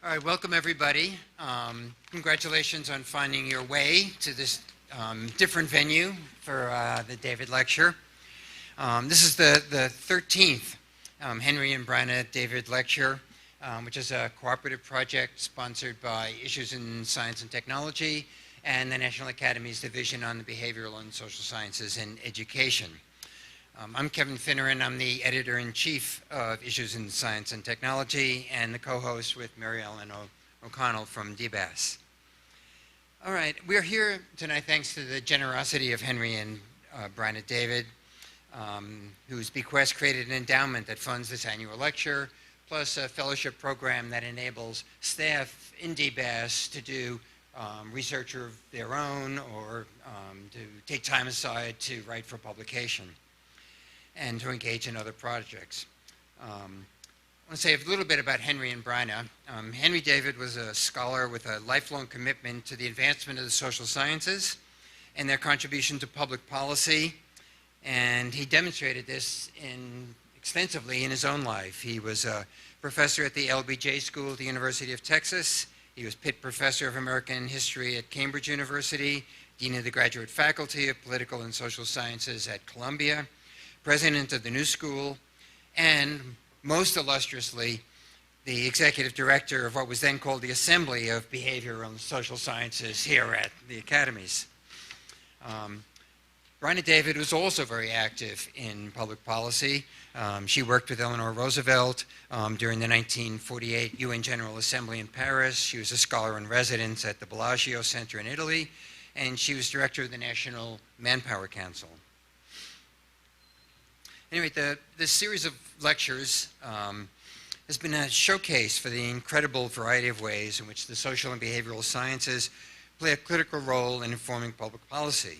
All right, welcome everybody. Congratulations on finding your way to this different venue for the David Lecture. This is the 13th Henry and Bryna David Lecture, which is a cooperative project sponsored by Issues in Science and Technology and the National Academy's Division on the Behavioral and Social Sciences in Education. I'm Kevin Finneran. I'm the editor-in-chief of Issues in Science and Technology and the co-host with Mary Ellen O'Connell from DBAS. All right, we're here tonight thanks to the generosity of Henry and Bryna David, whose bequest created an endowment that funds this annual lecture, plus a fellowship program that enables staff in DBAS to do research of their own or to take time aside to write for publication and to engage in other projects. I want to say a little bit about Henry and Bryna. Henry David was a scholar with a lifelong commitment to the advancement of the social sciences and their contribution to public policy, and he demonstrated this extensively in his own life. He was a professor at the LBJ School at the University of Texas. He was Pitt Professor of American History at Cambridge University, Dean of the Graduate Faculty of Political and Social Sciences at Columbia, President of the New School, and most illustriously, the Executive Director of what was then called the Assembly of Behavioral and Social Sciences here at the Academies. Bryna David was also very active in public policy. She worked with Eleanor Roosevelt during the 1948 UN General Assembly in Paris. She was a scholar in residence at the Bellagio Center in Italy, and she was director of the National Manpower Council. Anyway, this series of lectures has been a showcase for the incredible variety of ways in which the social and behavioral sciences play a critical role in informing public policy.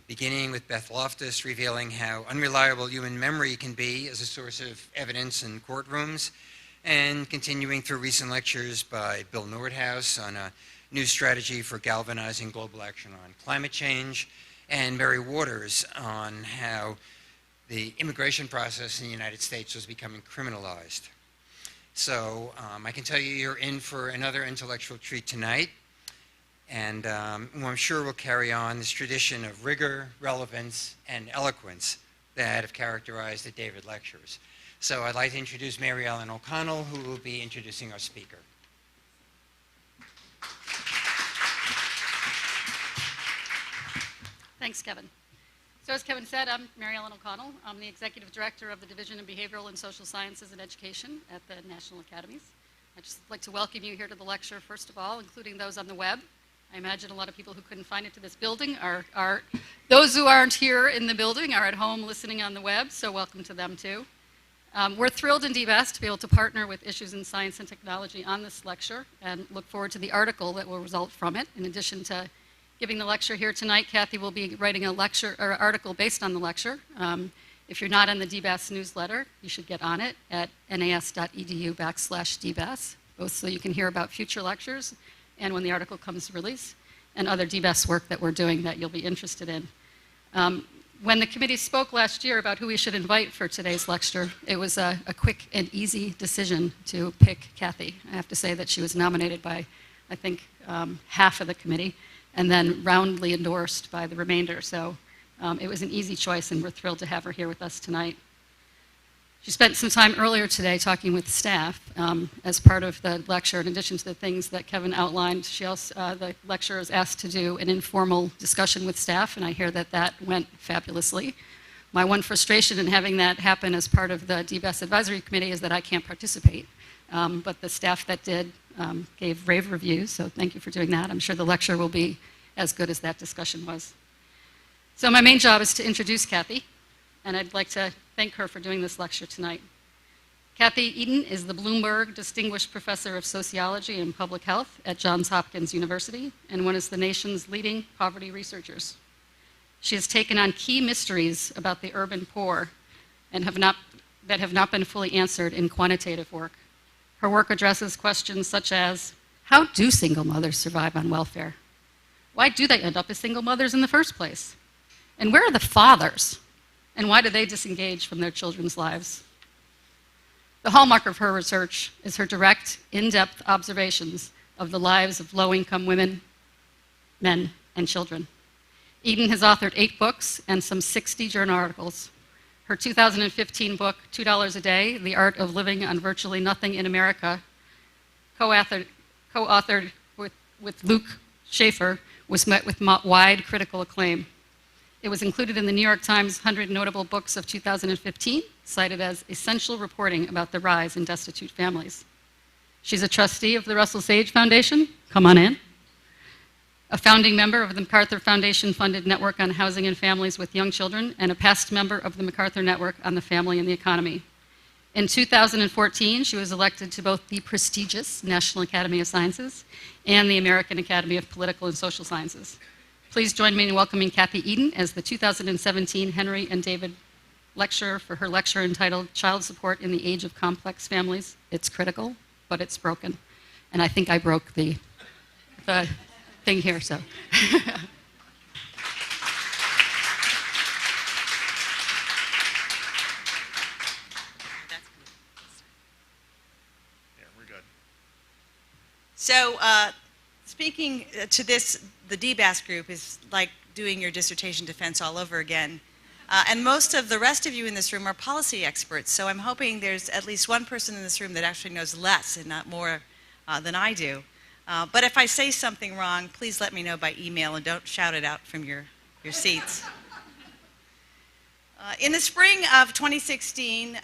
Beginning with Beth Loftus revealing how unreliable human memory can be as a source of evidence in courtrooms, and continuing through recent lectures by Bill Nordhaus on a new strategy for galvanizing global action on climate change, and Mary Waters on how the immigration process in the United States was becoming criminalized. So I can tell you you're in for another intellectual treat tonight, and I'm sure we'll carry on this tradition of rigor, relevance, and eloquence that have characterized the David Lectures. So I'd like to introduce Mary Ellen O'Connell, who will be introducing our speaker. Thanks, Kevin. So as Kevin said, I'm Mary Ellen O'Connell. I'm the Executive Director of the Division of Behavioral and Social Sciences and Education at the National Academies. I'd just like to welcome you here to the lecture, first of all, including those on the web. I imagine a lot of people who couldn't find it to this building are those who aren't here in the building are at home listening on the web, so welcome to them too. We're thrilled in DBAS to be able to partner with Issues in Science and Technology on this lecture and look forward to the article that will result from it. In addition to giving the lecture here tonight, Kathy will be writing a lecture or article based on the lecture. If you're not on the DBAS newsletter, you should get on it at nas.edu/DBAS, both so you can hear about future lectures and when the article comes to release, and other DBAS work that we're doing that you'll be interested in. When the committee spoke last year about who we should invite for today's lecture, it was a quick and easy decision to pick Kathy. I have to say that she was nominated by, I think, half of the committee, and then roundly endorsed by the remainder. So it was an easy choice, and we're thrilled to have her here with us tonight. She spent some time earlier today talking with staff as part of the lecture. In addition to the things that Kevin outlined, she also, the lecturer is asked to do an informal discussion with staff, and I hear that that went fabulously. My one frustration in having that happen as part of the DBAS Advisory Committee is that I can't participate. But the staff that did gave rave reviews, so thank you for doing that. I'm sure the lecture will be as good as that discussion was. So my main job is to introduce Kathy, and I'd like to thank her for doing this lecture tonight. Kathryn Edin is the Bloomberg Distinguished Professor of Sociology and Public Health at Johns Hopkins University and one of the nation's leading poverty researchers. She has taken on key mysteries about the urban poor and that have not been fully answered in quantitative work. Her work addresses questions such as, how do single mothers survive on welfare? Why do they end up as single mothers in the first place? And where are the fathers? And why do they disengage from their children's lives? The hallmark of her research is her direct, in-depth observations of the lives of low-income women, men, and children. Edin has authored 8 books and some 60 journal articles. Her 2015 book, $2 a Day, The Art of Living on Virtually Nothing in America, co-authored with Luke Schaefer, was met with wide critical acclaim. It was included in the New York Times 100 Notable Books of 2015, cited as essential reporting about the rise in destitute families. She's a trustee of the Russell Sage Foundation. Come on in. A founding member of the MacArthur Foundation-funded Network on Housing and Families with Young Children, and a past member of the MacArthur Network on the Family and the Economy. In 2014, she was elected to both the prestigious National Academy of Sciences and the American Academy of Political and Social Sciences. Please join me in welcoming Kathy Edin as the 2017 Henry and David Lecturer for her lecture entitled Child Support in the Age of Complex Families. It's critical, but it's broken. And I think I broke the thing here, so. Yeah, we're good. So speaking to this, the DBAS group is like doing your dissertation defense all over again. And most of the rest of you in this room are policy experts, so I'm hoping there's at least one person in this room that actually knows less and not more than I do. But if I say something wrong, please let me know by email and don't shout it out from your seats. In the spring of 2017,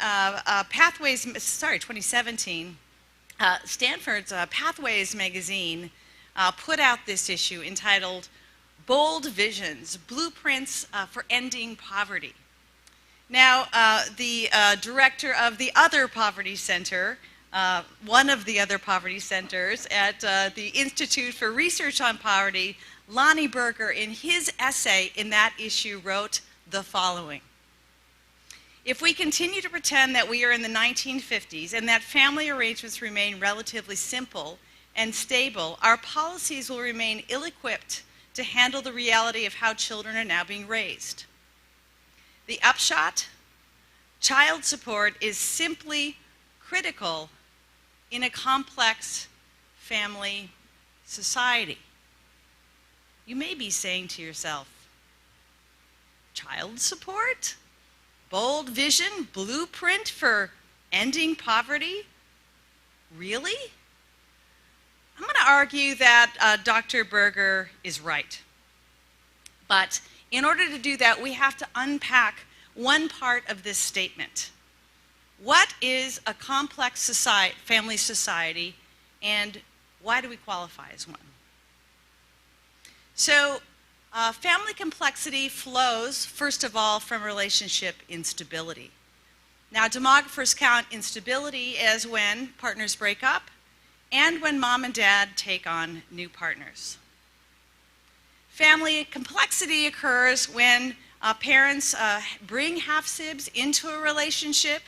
Stanford's Pathways magazine put out this issue entitled Bold Visions, Blueprints for Ending Poverty. Now, the director of the other poverty center, one of the other poverty centers at the Institute for Research on Poverty, Lonnie Berger, in his essay in that issue wrote the following. If we continue to pretend that we are in the 1950s and that family arrangements remain relatively simple and stable, our policies will remain ill-equipped to handle the reality of how children are now being raised. The upshot? Child support is simply critical in a complex family society. You may be saying to yourself, child support? Bold vision, blueprint for ending poverty? Really? I'm going to argue that Dr. Berger is right. But in order to do that, we have to unpack one part of this statement. What is a complex family society, and why do we qualify as one? So, family complexity flows, first of all, from relationship instability. Now, demographers count instability as when partners break up and when mom and dad take on new partners. Family complexity occurs when parents bring half-sibs into a relationship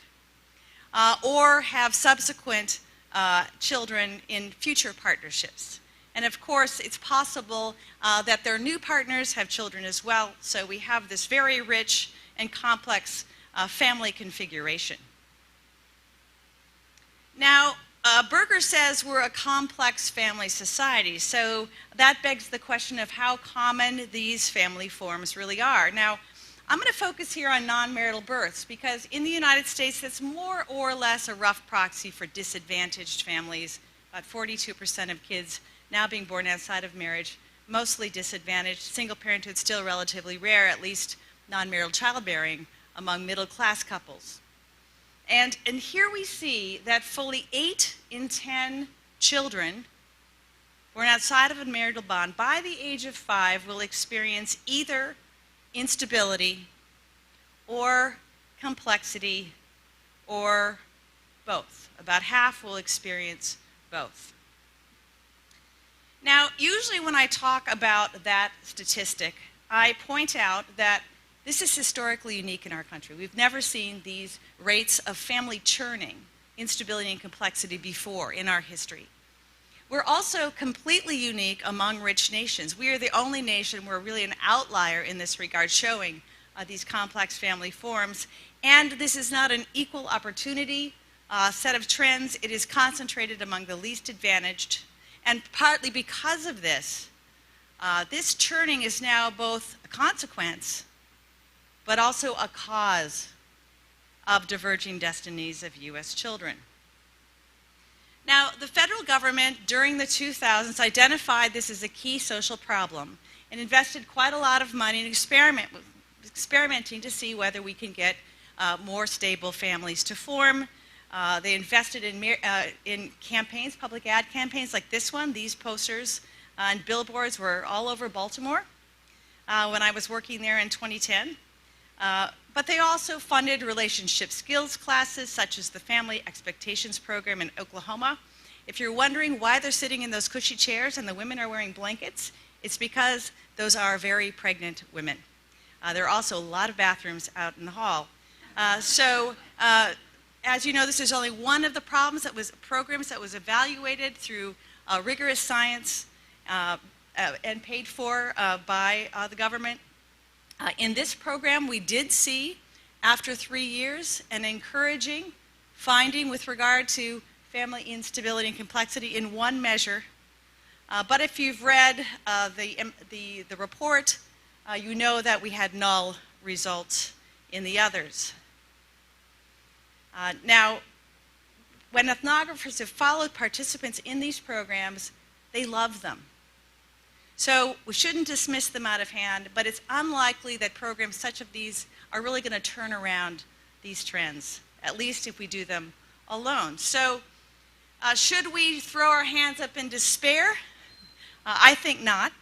or have subsequent children in future partnerships. And of course, it's possible that their new partners have children as well, so we have this very rich and complex family configuration. Now, Berger says we're a complex family society, so that begs the question of how common these family forms really are. Now, I'm going to focus here on non-marital births because in the United States, that's more or less a rough proxy for disadvantaged families. About 42% of kids now being born outside of marriage, mostly disadvantaged. Single parenthood still relatively rare, at least non-marital childbearing among middle-class couples. And here we see that fully 8 in 10 children born outside of a marital bond by the age of 5 will experience either instability or complexity or both. About half will experience both. Now, usually when I talk about that statistic, I point out that this is historically unique in our country. We've never seen these rates of family churning, instability and complexity before in our history. We're also completely unique among rich nations. We are the only nation where really an outlier in this regard showing these complex family forms. And this is not an equal opportunity set of trends, it is concentrated among the least advantaged. And partly because of this, this churning is now both a consequence, but also a cause of diverging destinies of U.S. children. Now, the federal government during the 2000s identified this as a key social problem and invested quite a lot of money in experimenting to see whether we can get more stable families to form. They invested in campaigns, public ad campaigns like this one. These posters and billboards were all over Baltimore when I was working there in 2010. But they also funded relationship skills classes such as the Family Expectations Program in Oklahoma. If you're wondering why they're sitting in those cushy chairs and the women are wearing blankets, it's because those are very pregnant women. There are also a lot of bathrooms out in the hall. As you know, this is only one of the programs that was evaluated through rigorous science and paid for by the government. In this program, we did see, after 3 years, an encouraging finding with regard to family instability and complexity in one measure. But if you've read the report, you know that we had null results in the others. Now, when ethnographers have followed participants in these programs, they love them. So we shouldn't dismiss them out of hand, but it's unlikely that programs such as these are really going to turn around these trends, at least if we do them alone. So should we throw our hands up in despair? I think not.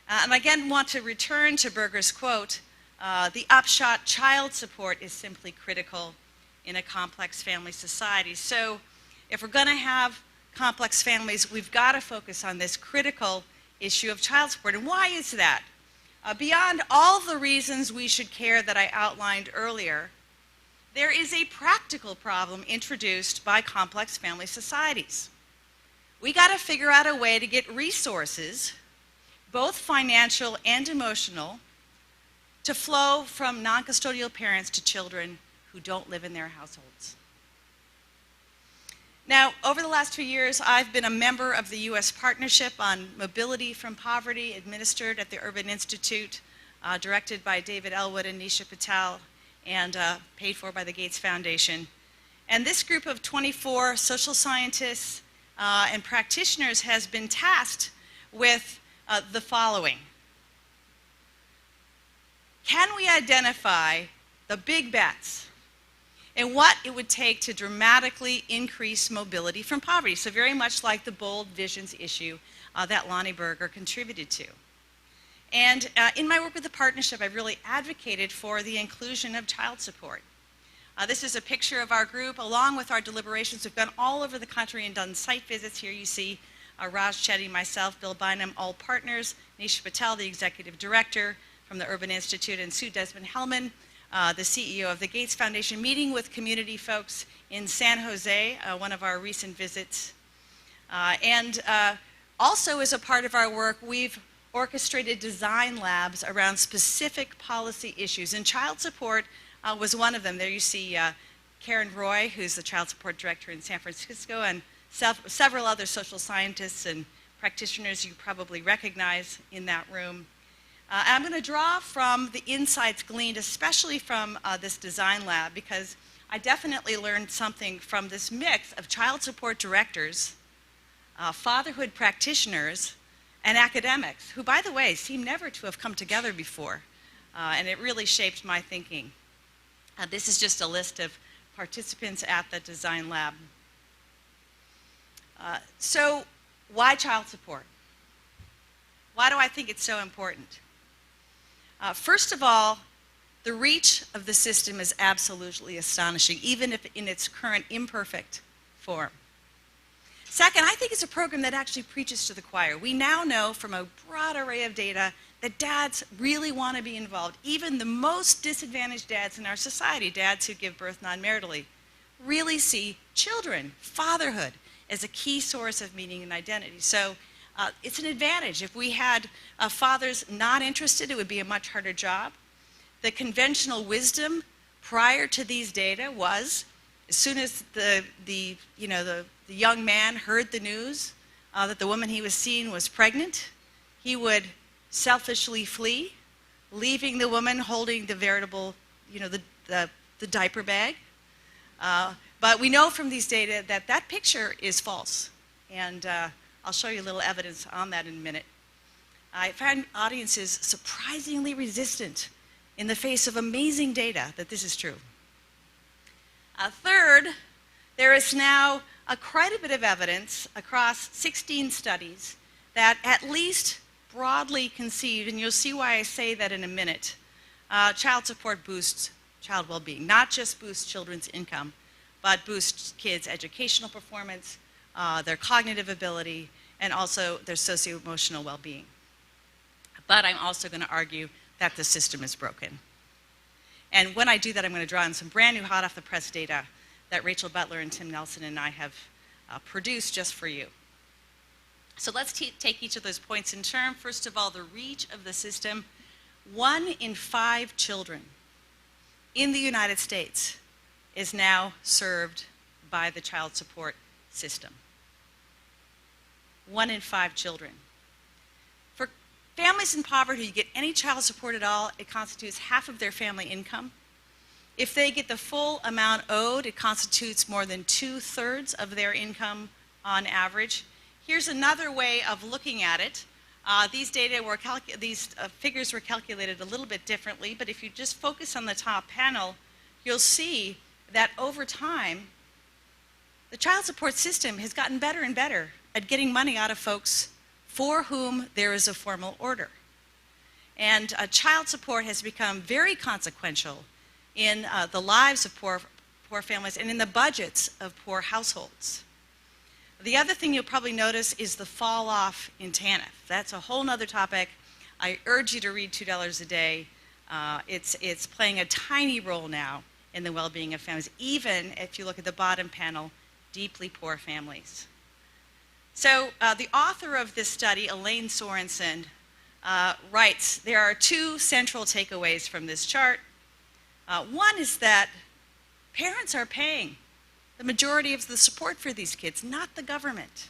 And again, want to return to Berger's quote, the upshot, child support is simply critical in a complex family society. So if we're going to have complex families, we've got to focus on this critical issue of child support. And why is that? Beyond all the reasons we should care that I outlined earlier, there is a practical problem introduced by complex family societies. We got to figure out a way to get resources, both financial and emotional, to flow from noncustodial parents to children who don't live in their households. Now, over the last 2 years, I've been a member of the U.S. Partnership on Mobility from Poverty, administered at the Urban Institute, directed by David Elwood and Nisha Patel, and paid for by the Gates Foundation. And this group of 24 social scientists and practitioners has been tasked with the following. Can we identify the big bets and what it would take to dramatically increase mobility from poverty? So very much like the bold visions issue that Lonnie Berger contributed to. And in my work with the partnership, I've really advocated for the inclusion of child support. This is a picture of our group along with our deliberations. We've gone all over the country and done site visits. Here you see Raj Chetty, myself, Bill Bynum, all partners, Nisha Patel, the executive director from the Urban Institute, and Sue Desmond-Hellman, the CEO of the Gates Foundation, meeting with community folks in San Jose, one of our recent visits. Also as a part of our work, we've orchestrated design labs around specific policy issues, and child support was one of them. There you see Karen Roy, who's the child support director in San Francisco, and several other social scientists and practitioners you probably recognize in that room. I'm going to draw from the insights gleaned, especially from this design lab, because I definitely learned something from this mix of child support directors, fatherhood practitioners, and academics, who, by the way, seem never to have come together before. And it really shaped my thinking. This is just a list of participants at the design lab. So why child support? Why do I think it's so important? First of all, the reach of the system is absolutely astonishing, even if in its current imperfect form. Second, I think it's a program that actually preaches to the choir. We now know from a broad array of data that dads really want to be involved. Even the most disadvantaged dads in our society, dads who give birth non-maritally, really see children, fatherhood, as a key source of meaning and identity. So it's an advantage. If we had fathers not interested, it would be a much harder job. The conventional wisdom prior to these data was As soon as the young man heard the news that the woman he was seeing was pregnant, he would selfishly flee, leaving the woman holding the veritable, the diaper bag. But we know from these data that that picture is false. And I'll show you a little evidence on that in a minute. I found audiences surprisingly resistant in the face of amazing data that this is true. Third, there is now quite a bit of evidence across 16 studies that at least broadly conceived, and you'll see why I say that in a minute, child support boosts child well-being, not just boosts children's income, but boosts kids' educational performance, their cognitive ability, and also their socioemotional well-being. But I'm also going to argue that the system is broken. And when I do that, I'm going to draw on some brand new hot off the press data that Rachel Butler and Tim Nelson and I have produced just for you. So let's take each of those points in turn. First of all, the reach of the system. 1 in 5 children in the United States is now served by the child support system. 1 in 5 children. For families in poverty who get any child support at all, it constitutes half of their family income. If they get the full amount owed, it constitutes more than 2/3 of their income on average. Here's another way of looking at it. These figures were calculated a little bit differently, but if you just focus on the top panel, you'll see that over time, the child support system has gotten better and better at getting money out of folks for whom there is a formal order. And child support has become very consequential in the lives of poor families and in the budgets of poor households. The other thing you'll probably notice is the fall off in TANF. That's a whole nother topic. I urge you to read $2 a day. It's playing a tiny role now in the well-being of families, even if you look at the bottom panel, deeply poor families. So the author of this study, Elaine Sorensen, writes, there are 2 central takeaways from this chart. One is that parents are paying the majority of the support for these kids, not the government.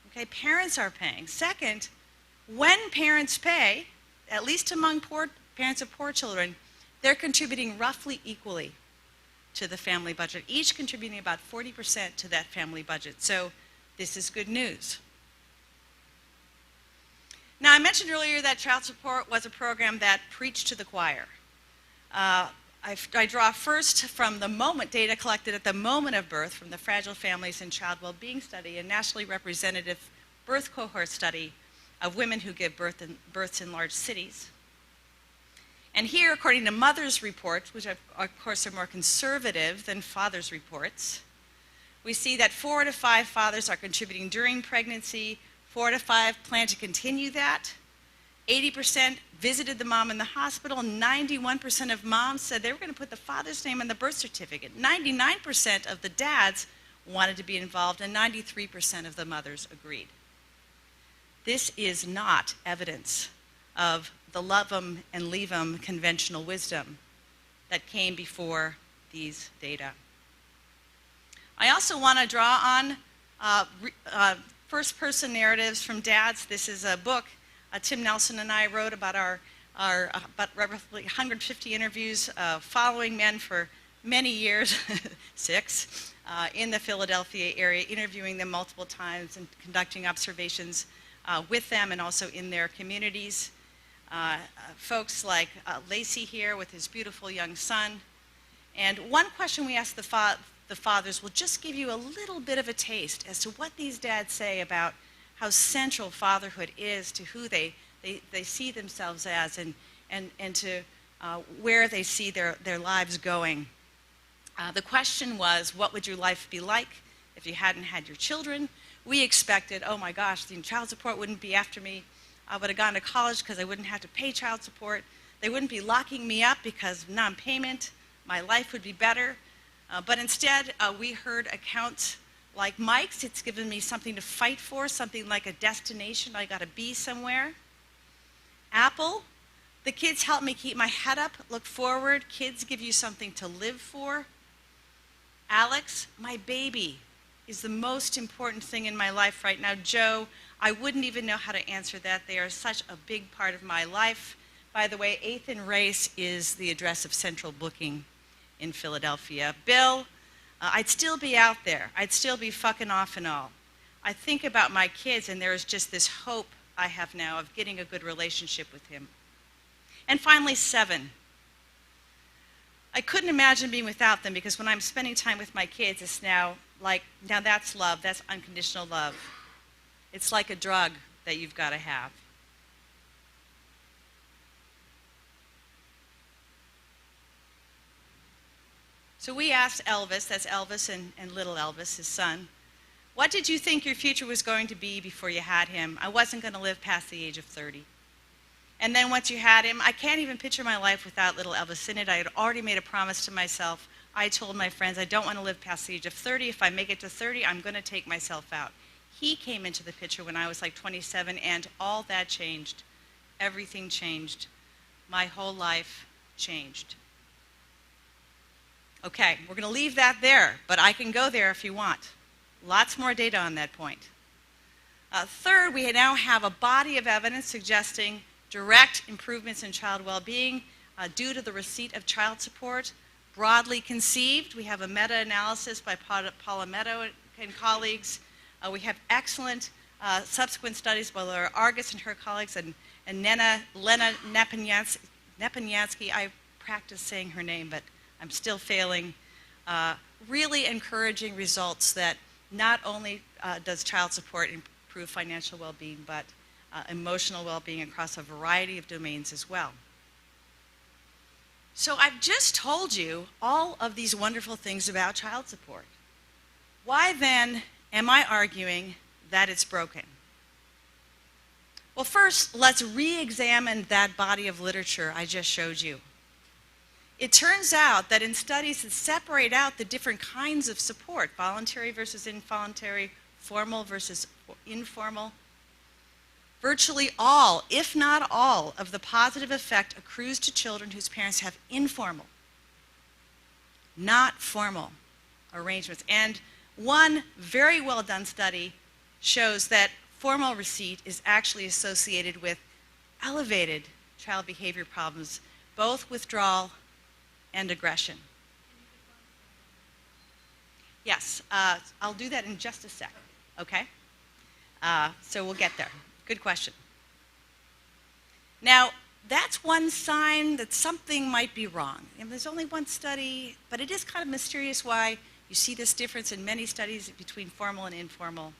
Okay, parents are paying. Second, when parents pay, at least among parents of poor children, they're contributing roughly equally to the family budget, each contributing about 40% to that family budget. So this is good news. Now, I mentioned earlier that child support was a program that preached to the choir. I draw first from the moment, data collected at the moment of birth from the Fragile Families and Child Wellbeing Study, a nationally representative birth cohort study of women who give births in large cities. And here, according to mothers' reports, which of course are more conservative than fathers' reports, we see that 4 to 5 fathers are contributing during pregnancy, 4 to 5 plan to continue that. 80% visited the mom in the hospital. 91% of moms said they were going to put the father's name on the birth certificate. 99% of the dads wanted to be involved, and 93% of the mothers agreed. This is not evidence of the love 'em and leave 'em conventional wisdom that came before these data. I also want to draw on first-person narratives from dads. This is a book Tim Nelson and I wrote about about roughly 150 interviews following men for many years, 6, in the Philadelphia area, interviewing them multiple times and conducting observations with them and also in their communities. Folks like Lacey here with his beautiful young son. And one question we asked the fathers will just give you a little bit of a taste as to what these dads say about how central fatherhood is to who they see themselves as and to where they see their lives going. The question was, what would your life be like if you hadn't had your children? We expected, oh my gosh, the child support wouldn't be after me. I would have gone to college because I wouldn't have to pay child support. They wouldn't be locking me up because of non-payment. My life would be better. But instead, we heard accounts like Mike's. It's given me something to fight for, something like a destination. I got to be somewhere. Apple, the kids help me keep my head up, look forward. Kids give you something to live for. Alex, my baby, is the most important thing in my life right now. Joe, I wouldn't even know how to answer that. They are such a big part of my life. By the way, 8th and Race is the address of Central Booking in Philadelphia. Bill, I'd still be out there. I'd still be fucking off and all. I think about my kids, and there is just this hope I have now of getting a good relationship with him. And finally, 7. I couldn't imagine being without them, because when I'm spending time with my kids, it's now that's love, that's unconditional love. It's like a drug that you've got to have. So we asked Elvis, that's Elvis and little Elvis, his son, what did you think your future was going to be before you had him? I wasn't going to live past the age of 30. And then once you had him, I can't even picture my life without little Elvis in it. I had already made a promise to myself. I told my friends, I don't want to live past the age of 30. If I make it to 30, I'm going to take myself out. He came into the picture when I was like 27, and all that changed. Everything changed. My whole life changed. Okay, we're going to leave that there, but I can go there if you want. Lots more data on that point. Third, we now have a body of evidence suggesting direct improvements in child well-being due to the receipt of child support. Broadly conceived, we have a meta-analysis by Paula Meadow and colleagues. We have excellent subsequent studies by Laura Argus and her colleagues, and Lena Nepenyansky. I practiced saying her name, but I'm still failing. Really encouraging results that not only does child support improve financial well-being, but emotional well-being across a variety of domains as well. So I've just told you all of these wonderful things about child support. Why then am I arguing that it's broken? Well, first, let's re-examine that body of literature I just showed you. It turns out that in studies that separate out the different kinds of support, voluntary versus involuntary, formal versus informal, virtually all, if not all, of the positive effect accrues to children whose parents have informal, not formal arrangements. And one very well done study shows that formal receipt is actually associated with elevated child behavior problems, both withdrawal and aggression. Yes, I'll do that in just a sec, okay? So we'll get there. Good question. Now, that's one sign that something might be wrong. And there's only one study, but it is kind of mysterious why you see this difference in many studies between formal and informal.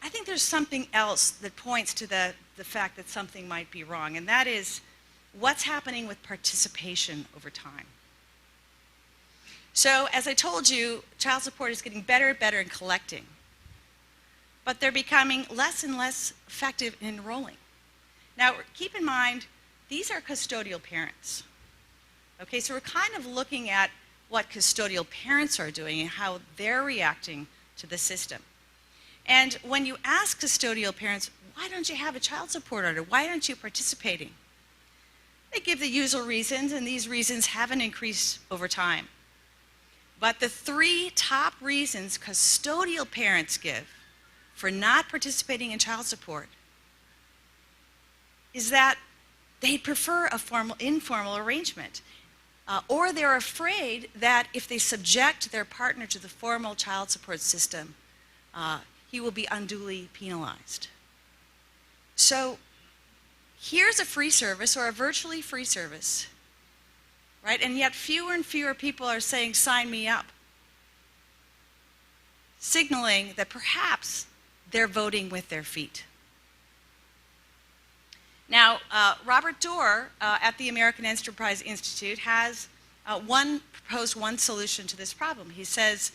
I think there's something else that points to the fact that something might be wrong, and that is what's happening with participation over time. So, as I told you, child support is getting better and better in collecting, but they're becoming less and less effective in enrolling. Now, keep in mind, these are custodial parents. Okay, so we're kind of looking at what custodial parents are doing and how they're reacting to the system. And when you ask custodial parents, why don't you have a child support order? Why aren't you participating? They give the usual reasons, and these reasons haven't increased over time. But the 3 top reasons custodial parents give for not participating in child support is that they prefer a informal arrangement, or they're afraid that if they subject their partner to the formal child support system, he will be unduly penalized. So here's a free service, or a virtually free service, right? And yet fewer and fewer people are saying, sign me up, signaling that perhaps they're voting with their feet. Now, Robert Doar at the American Enterprise Institute has proposed one solution to this problem. He says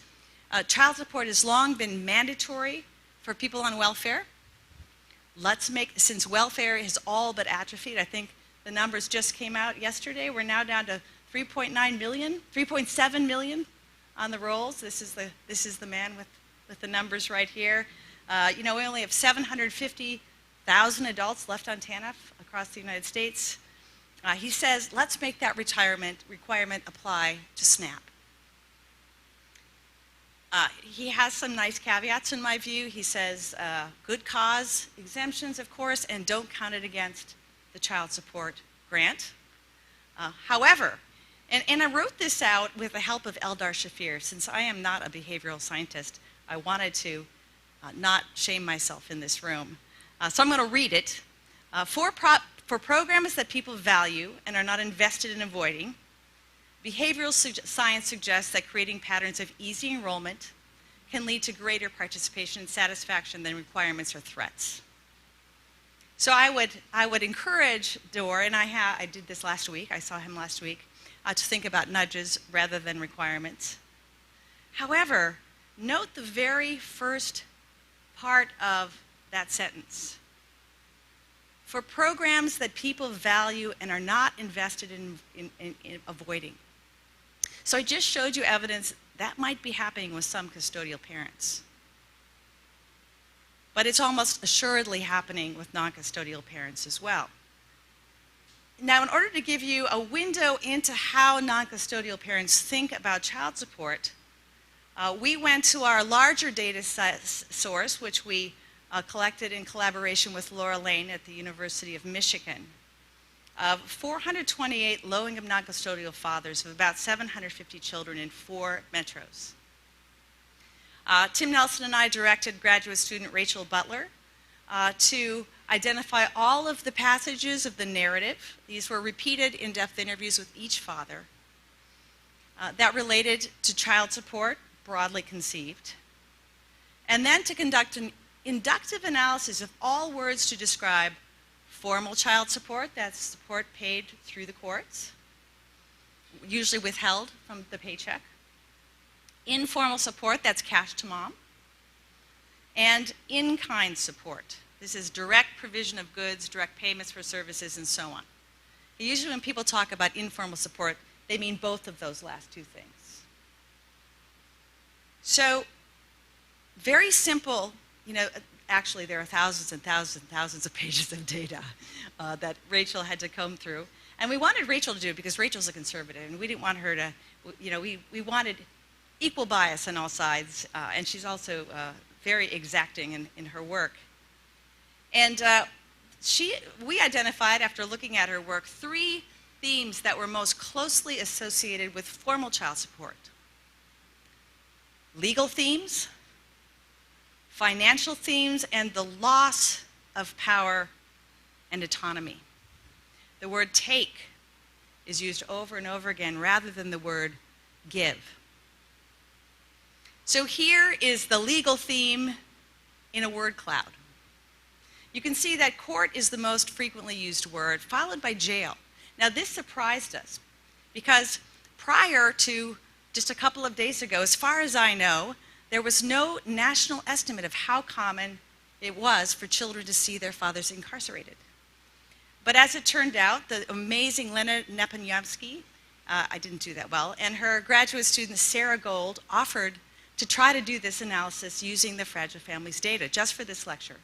child support has long been mandatory for people on welfare. Since welfare has all but atrophied, I think the numbers just came out yesterday, we're now down to 3.9 million, 3.7 million on the rolls. This is the man with the numbers right here. We only have 750,000 adults left on TANF across the United States. He says, let's make that requirement apply to SNAP. He has some nice caveats in my view. He says good cause exemptions, of course, and don't count it against the child support grant. However, and I wrote this out with the help of Eldar Shafir. Since I am not a behavioral scientist, I wanted to not shame myself in this room. So I'm going to read it. For programs that people value and are not invested in avoiding, behavioral science suggests that creating patterns of easy enrollment can lead to greater participation and satisfaction than requirements or threats. So I would encourage Dor, and I did this last week, I saw him last week, to think about nudges rather than requirements. However, note the very first part of that sentence. For programs that people value and are not invested in avoiding. So I just showed you evidence that might be happening with some custodial parents. But it's almost assuredly happening with non-custodial parents as well. Now, in order to give you a window into how non-custodial parents think about child support, we went to our larger data source, which we collected in collaboration with Laura Lane at the University of Michigan, of 428 low-income non-custodial fathers of about 750 children in 4 metros. Tim Nelson and I directed graduate student Rachel Butler to identify all of the passages of the narrative. These were repeated in-depth interviews with each father that related to child support, broadly conceived, and then to conduct an inductive analysis of all words to describe formal child support, that's support paid through the courts, usually withheld from the paycheck, informal support, that's cash to mom, and in-kind support. This is direct provision of goods, direct payments for services, and so on. Usually when people talk about informal support, they mean both of those last two things. So, very simple, actually there are thousands and thousands and thousands of pages of data that Rachel had to comb through. And we wanted Rachel to do it because Rachel's a conservative, and we didn't want her to, we wanted equal bias on all sides, and she's also very exacting in her work. And we identified, after looking at her work, 3 themes that were most closely associated with formal child support. Legal themes, financial themes, and the loss of power and autonomy. The word take is used over and over again rather than the word give. So here is the legal theme in a word cloud. You can see that court is the most frequently used word, followed by jail. Now this surprised us because prior to just a couple of days ago, as far as I know, there was no national estimate of how common it was for children to see their fathers incarcerated. But as it turned out, the amazing Lena Nepomniatsky, I didn't do that well, and her graduate student Sarah Gold offered to try to do this analysis using the Fragile Families data just for this lecture.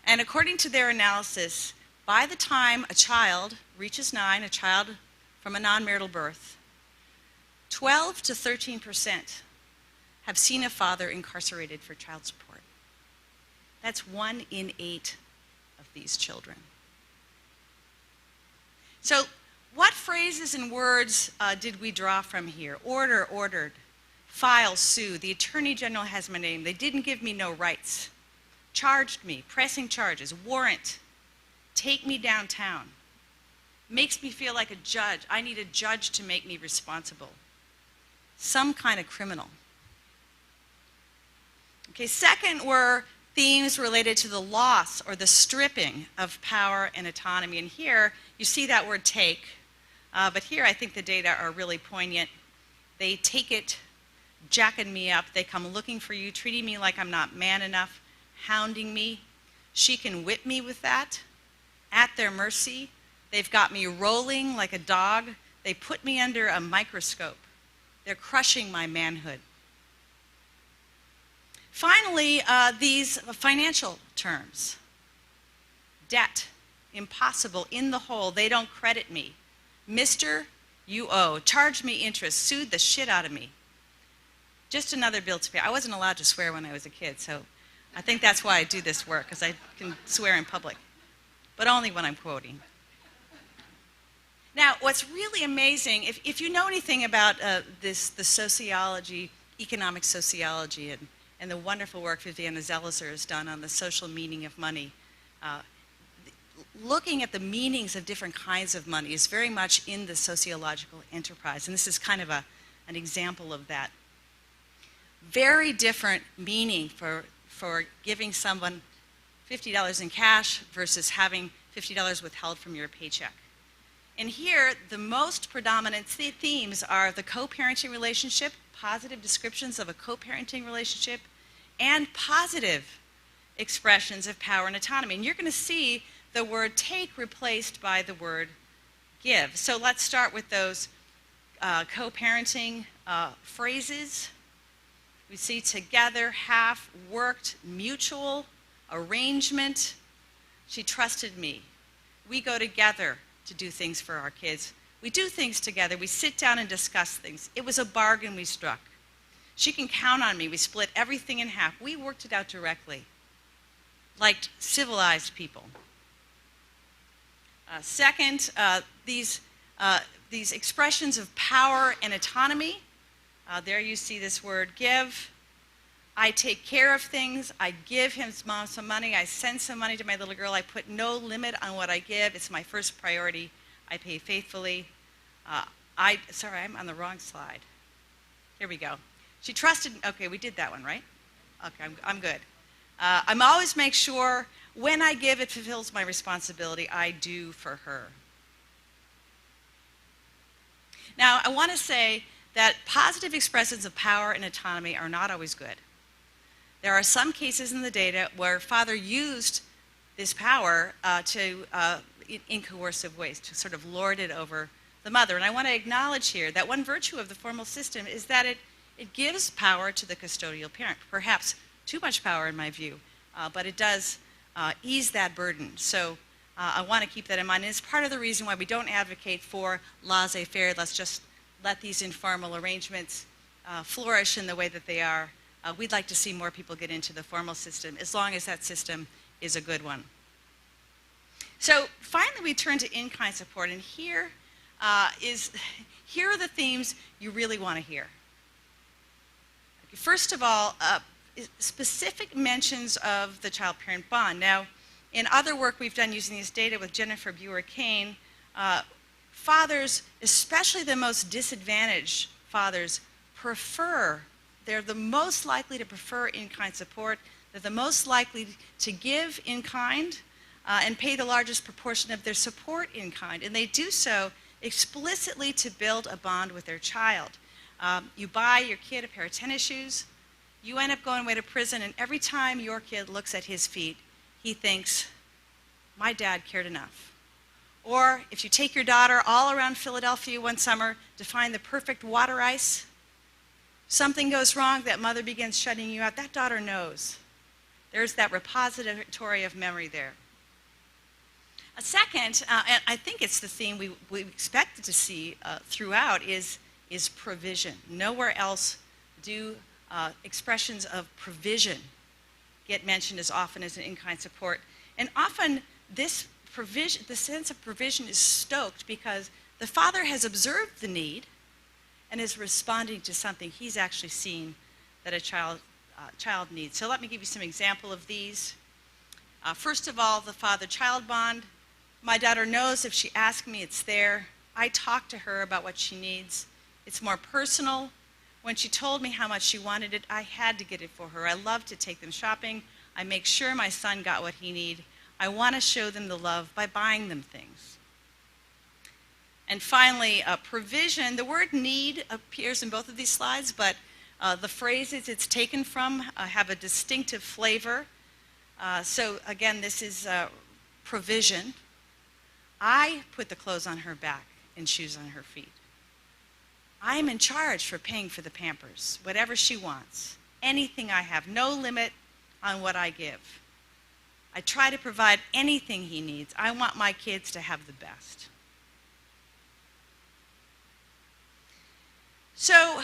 And according to their analysis, by the time a child reaches 9, a child from a non-marital birth, 12 to 13% have seen a father incarcerated for child support. That's 1 in 8 of these children. So what phrases and words did we draw from here? Order, ordered. File, sue. The Attorney General has my name. They didn't give me no rights. Charged me, pressing charges, warrant, take me downtown. Makes me feel like a judge. I need a judge to make me responsible. Some kind of criminal. Okay, second were themes related to the loss or the stripping of power and autonomy. And here, you see that word take, but here I think the data are really poignant. They take it, jacking me up. They come looking for you, treating me like I'm not man enough, hounding me. She can whip me with that, at their mercy. They've got me rolling like a dog. They put me under a microscope. They're crushing my manhood. Finally, these financial terms. Debt, impossible, in the hole, they don't credit me. Mister, you owe, charged me interest, sued the shit out of me. Just another bill to pay. I wasn't allowed to swear when I was a kid, so I think that's why I do this work, because I can swear in public, but only when I'm quoting. Now, what's really amazing, if you know anything about the sociology, economic sociology, and the wonderful work Viviana Zelizer has done on the social meaning of money, looking at the meanings of different kinds of money is very much in the sociological enterprise, and this is kind of an example of that. Very different meaning for giving someone $50 in cash versus having $50 withheld from your paycheck. And here, the most predominant themes are the co-parenting relationship, positive descriptions of a co-parenting relationship, and positive expressions of power and autonomy. And you're going to see the word take replaced by the word give. So let's start with those co-parenting phrases. We see together, half, worked, mutual, arrangement. She trusted me. We go together to do things for our kids. We do things together. We sit down and discuss things. It was a bargain we struck. She can count on me. We split everything in half. We worked it out directly, like civilized people. Second, these expressions of power and autonomy. There you see this word give. I take care of things. I give him mom some money. I send some money to my little girl. I put no limit on what I give. It's my first priority. I pay faithfully. Sorry, I'm on the wrong slide. Here we go. She trusted, okay, we did that one, right? Okay, I'm good. I'm always make sure when I give, it fulfills my responsibility. I do for her. Now, I want to say that positive expressions of power and autonomy are not always good. There are some cases in the data where father used this power in coercive ways to sort of lord it over the mother. And I want to acknowledge here that one virtue of the formal system is that it gives power to the custodial parent, perhaps too much power in my view, but it does ease that burden. So I want to keep that in mind. And it's part of the reason why we don't advocate for laissez-faire. Let's just let these informal arrangements flourish in the way that they are. We'd like to see more people get into the formal system, as long as that system is a good one. So finally, we turn to in-kind support, and here are the themes you really want to hear. First of all, specific mentions of the child-parent bond. Now, in other work we've done using these data with Jennifer Buer-Kane, fathers, especially the most disadvantaged fathers, they're the most likely to prefer in-kind support. They're the most likely to give in kind and pay the largest proportion of their support in kind. And they do so explicitly to build a bond with their child. You buy your kid a pair of tennis shoes, you end up going away to prison, and every time your kid looks at his feet, he thinks, my dad cared enough. Or if you take your daughter all around Philadelphia one summer to find the perfect water ice, something goes wrong, that mother begins shutting you out. That daughter knows. There's that repository of memory there. A second, and I think it's the theme we expected to see throughout, is provision. Nowhere else do expressions of provision get mentioned as often as an in-kind support. And often this provision, the sense of provision is stoked because the father has observed the need and is responding to something he's actually seen that a child needs. So let me give you some example of these. First of all, the father-child bond. My daughter knows if she asks me, it's there. I talk to her about what she needs. It's more personal. When she told me how much she wanted it, I had to get it for her. I love to take them shopping. I make sure my son got what he needed. I want to show them the love by buying them things. And finally, provision. The word need appears in both of these slides, but the phrases it's taken from have a distinctive flavor. So again, this is provision. I put the clothes on her back and shoes on her feet. I am in charge for paying for the Pampers, whatever she wants, anything I have, no limit on what I give. I try to provide anything he needs. I want my kids to have the best. So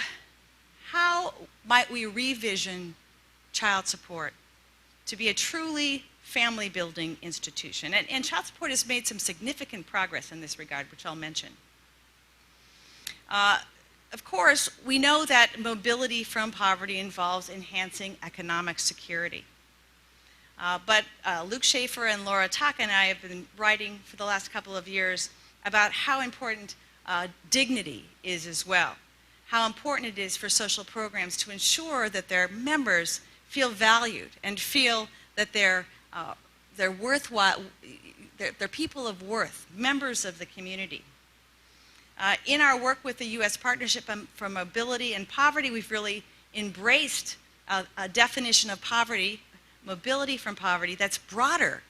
how might we revision child support to be a truly family-building institution? And child support has made some significant progress in this regard, which I'll mention. Of course, we know that mobility from poverty involves enhancing economic security. But Luke Schaefer and Laura Taka and I have been writing for the last couple of years about how important dignity is as well. How important it is for social programs to ensure that their members feel valued and feel that they're worthwhile, they're people of worth, members of the community. In our work with the U.S. Partnership for Mobility and Poverty, we've really embraced a definition of poverty, mobility from poverty, that's broader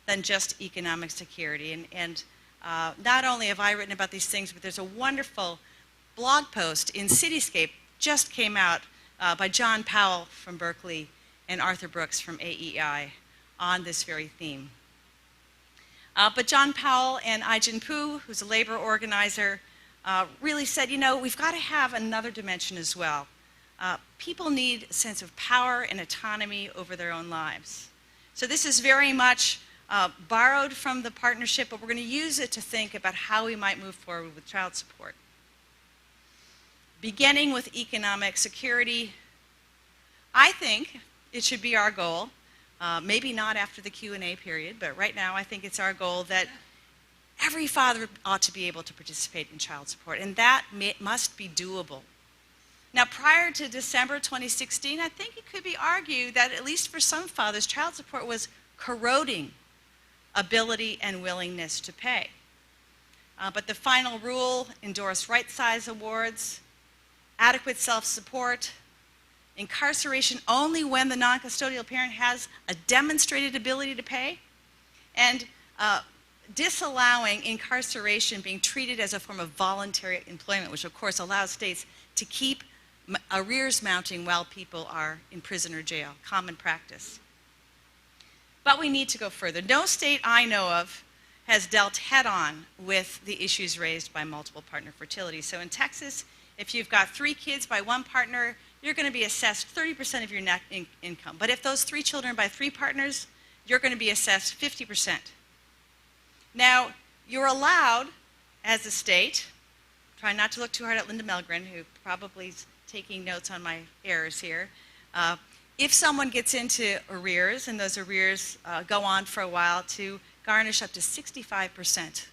than just economic security. And not only have I written about these things, but there's a wonderful blog post in Cityscape, just came out by John Powell from Berkeley and Arthur Brooks from AEI on this very theme. But John Powell and Ai-jen Poo, who's a labor organizer, really said, you know, we've got to have another dimension as well. People need a sense of power and autonomy over their own lives. So this is very much borrowed from the partnership, but we're going to use it to think about how we might move forward with child support. Beginning with economic security, I think it should be our goal, maybe not after the Q&A period, but right now I think it's our goal that every father ought to be able to participate in child support, and that must be doable. Now, prior to December 2016, I think it could be argued that at least for some fathers, child support was corroding ability and willingness to pay. But the final rule endorsed right size awards, adequate self-support, incarceration only when the non-custodial parent has a demonstrated ability to pay, and disallowing incarceration being treated as a form of voluntary employment, which of course allows states to keep arrears mounting while people are in prison or jail, common practice. But we need to go further. No state I know of has dealt head-on with the issues raised by multiple partner fertility. So in Texas, if you've got 3 kids by one partner, you're going to be assessed 30% of your net income. But if those 3 children by 3 partners, you're going to be assessed 50%. Now, you're allowed, as a state, try not to look too hard at Linda Melgren, who probably is taking notes on my errors here. If someone gets into arrears, and those arrears go on for a while, to garnish up to 65%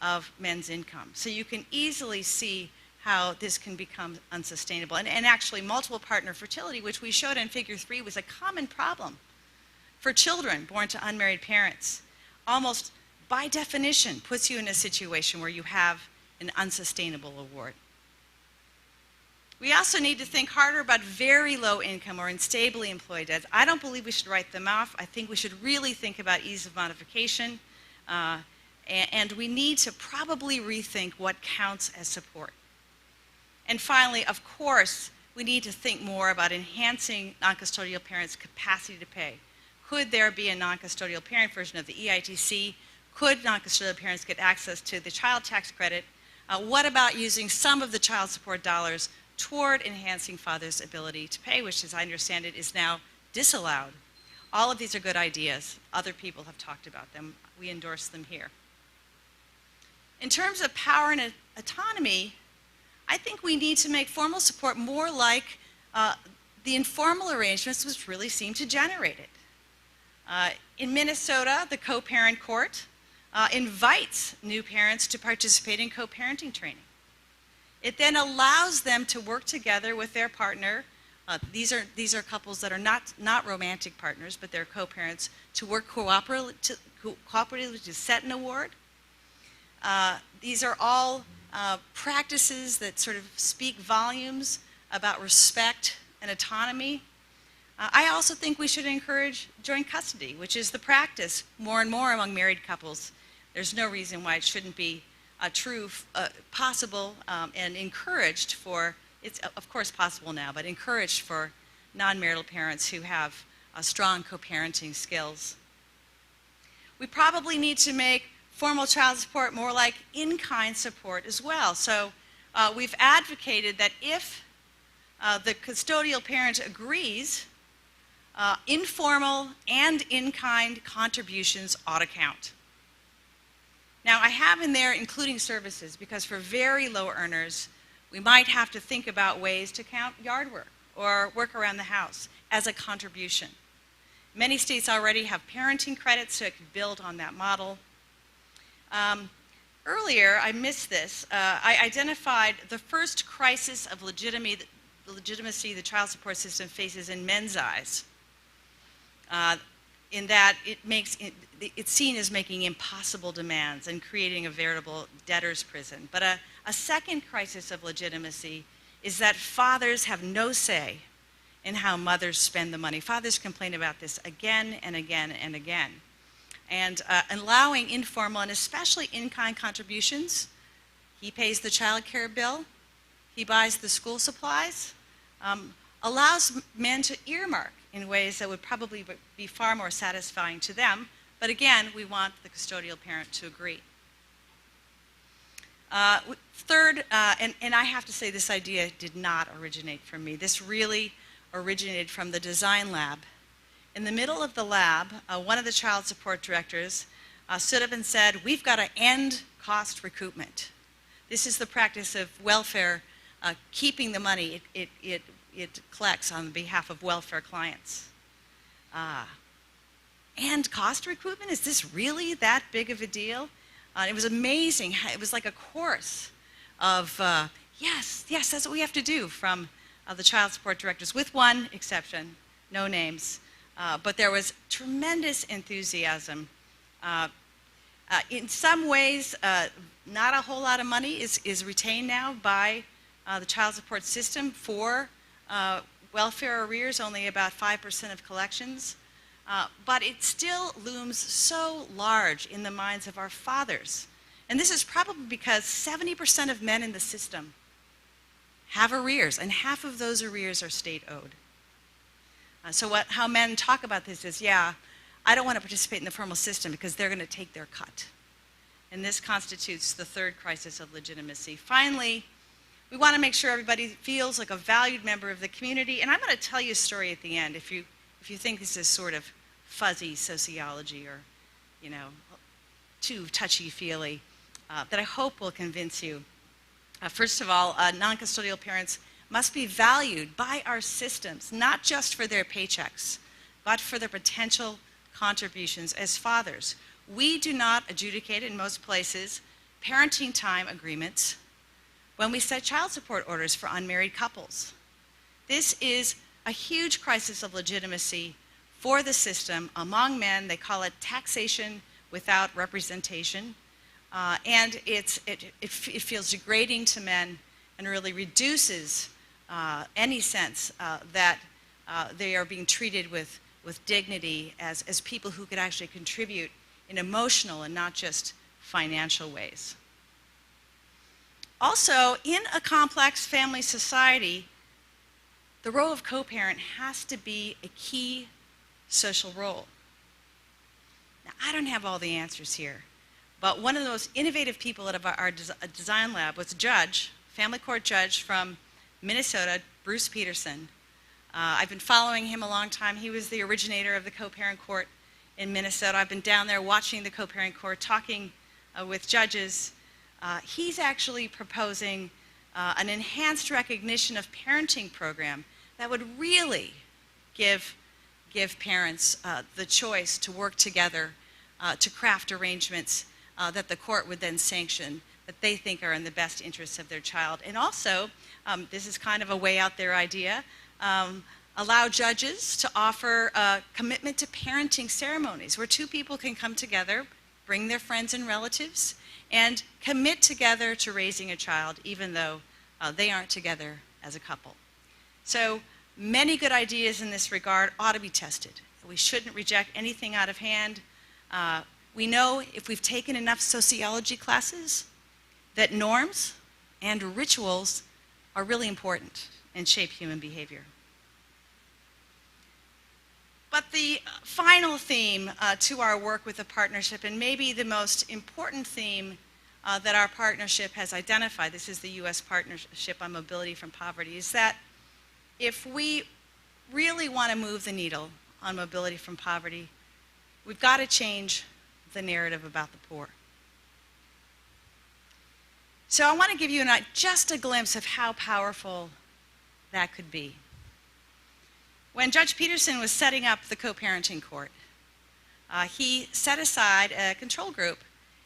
of men's income. So you can easily see how this can become unsustainable. And actually, multiple partner fertility, which we showed in Figure 3, was a common problem for children born to unmarried parents. Almost by definition puts you in a situation where you have an unsustainable award. We also need to think harder about very low income or instably employed dads. I don't believe we should write them off. I think we should really think about ease of modification. And we need to probably rethink what counts as support. And finally, of course, we need to think more about enhancing non-custodial parents' capacity to pay. Could there be a non-custodial parent version of the EITC? Could non-custodial parents get access to the child tax credit? What about using some of the child support dollars toward enhancing fathers' ability to pay, which, as I understand it, is now disallowed? All of these are good ideas. Other people have talked about them. We endorse them here. In terms of power and autonomy, I think we need to make formal support more like the informal arrangements which really seem to generate it. In Minnesota, the co-parent court invites new parents to participate in co-parenting training. It then allows them to work together with their partner. These are couples that are not romantic partners, but they're co-parents, to work cooperatively to set an award. These are all practices that sort of speak volumes about respect and autonomy. I also think we should encourage joint custody, which is the practice more and more among married couples. There's no reason why it shouldn't be possible and encouraged for, it's of course possible now, but encouraged for non-marital parents who have strong co-parenting skills. We probably need to make formal child support more like in-kind support as well. So we've advocated that if the custodial parent agrees, informal and in-kind contributions ought to count. Now, I have in there including services, because for very low earners, we might have to think about ways to count yard work or work around the house as a contribution. Many states already have parenting credits, so it can build on that model. Earlier, I missed this. I identified the first crisis of legitimacy the child support system faces in men's eyes, in that it's seen as making impossible demands and creating a veritable debtor's prison. But a second crisis of legitimacy is that fathers have no say in how mothers spend the money. Fathers complain about this again and again and again. And allowing informal and especially in-kind contributions, he pays the child care bill, he buys the school supplies, allows men to earmark in ways that would probably be far more satisfying to them. But again, we want the custodial parent to agree. Third, and I have to say this idea did not originate from me. This really originated from the design lab. In the middle of the lab, one of the child support directors stood up and said, "We've got to end cost recoupment. This is the practice of welfare, keeping the money it collects on behalf of welfare clients." And cost recoupment? Is this really that big of a deal? It was amazing. It was like a chorus of, yes, that's what we have to do from the child support directors, with one exception, no names. But there was tremendous enthusiasm. In some ways, not a whole lot of money is retained now by the child support system for welfare arrears, only about 5% of collections. But it still looms so large in the minds of our fathers. And this is probably because 70% of men in the system have arrears, and half of those arrears are state owed. How men talk about this is, yeah, I don't want to participate in the formal system because they're going to take their cut. And this constitutes the third crisis of legitimacy. Finally, we want to make sure everybody feels like a valued member of the community. And I'm going to tell you a story at the end if you think this is sort of fuzzy sociology or, too touchy-feely, that I hope will convince you. First of all, non-custodial parents must be valued by our systems, not just for their paychecks, but for their potential contributions as fathers. We do not adjudicate in most places parenting time agreements when we set child support orders for unmarried couples. This is a huge crisis of legitimacy for the system among men. They call it taxation without representation. And it feels degrading to men and really reduces any sense that they are being treated with dignity as people who could actually contribute in emotional and not just financial ways. Also, in a complex family society, the role of co-parent has to be a key social role. Now, I don't have all the answers here, but one of the most innovative people at our design lab was a judge, family court judge from Minnesota, Bruce Peterson. I've been following him a long time. He was the originator of the co-parent court in Minnesota. I've been down there watching the co-parent court, talking with judges. He's actually proposing an enhanced recognition of parenting program that would really give parents the choice to work together to craft arrangements that the court would then sanction, that they think are in the best interests of their child. And also, this is kind of a way out there idea, allow judges to offer a commitment to parenting ceremonies where two people can come together, bring their friends and relatives, and commit together to raising a child even though they aren't together as a couple. So many good ideas in this regard ought to be tested. We shouldn't reject anything out of hand. We know if we've taken enough sociology classes that norms and rituals are really important and shape human behavior. But the final theme to our work with the partnership, and maybe the most important theme that our partnership has identified, this is the U.S. Partnership on Mobility from Poverty, is that if we really want to move the needle on mobility from poverty, we've got to change the narrative about the poor. So I want to give you just a glimpse of how powerful that could be. When Judge Peterson was setting up the co-parenting court, he set aside a control group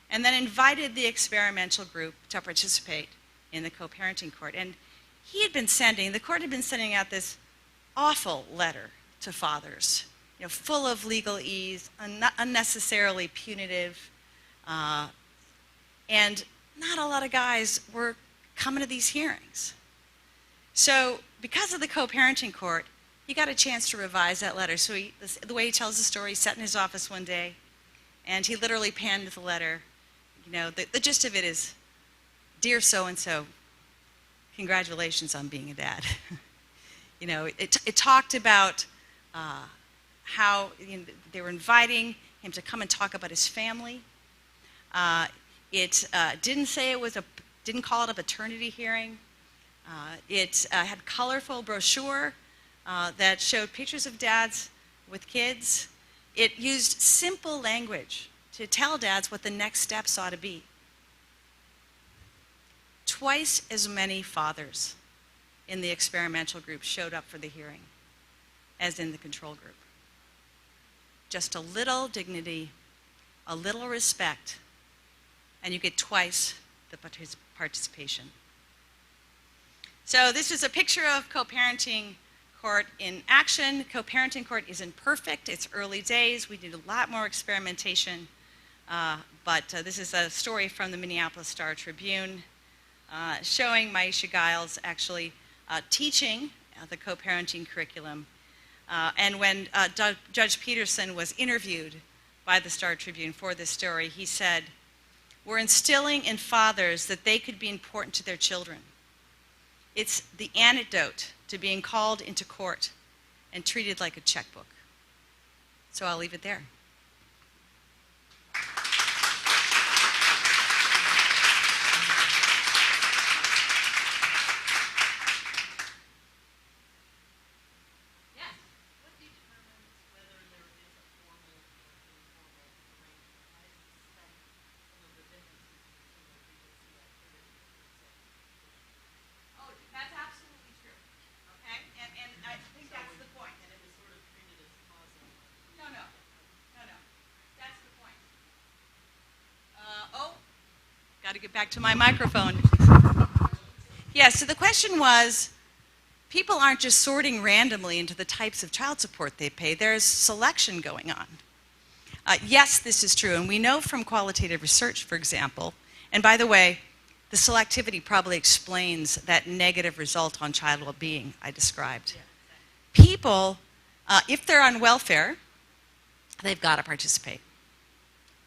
and then invited the experimental group to participate in the co-parenting court. And the court had been sending out this awful letter to fathers, full of legalese, unnecessarily punitive, and not a lot of guys were coming to these hearings. So because of the co-parenting court, he got a chance to revise that letter. So the way he tells the story, he sat in his office one day, and he literally penned the letter. The gist of it is, "Dear so-and-so, congratulations on being a dad." It talked about how they were inviting him to come and talk about his family. It didn't call it a paternity hearing. It had colorful brochure that showed pictures of dads with kids. It used simple language to tell dads what the next steps ought to be. Twice as many fathers in the experimental group showed up for the hearing as in the control group. Just a little dignity, a little respect, and you get twice the participation. So this is a picture of co-parenting court in action. Co-parenting court isn't perfect. It's early days. We need a lot more experimentation. But this is a story from the Minneapolis Star-Tribune showing Maisha Giles actually teaching the co-parenting curriculum. And when Judge Peterson was interviewed by the Star-Tribune for this story, he said, "We're instilling in fathers that they could be important to their children. It's the antidote to being called into court and treated like a checkbook." So I'll leave it there. Got to get back to my microphone. Yeah, so the question was, people aren't just sorting randomly into the types of child support they pay. There's selection going on. Yes, this is true, and we know from qualitative research, for example, and by the way, the selectivity probably explains that negative result on child well-being I described. People, if they're on welfare, they've got to participate,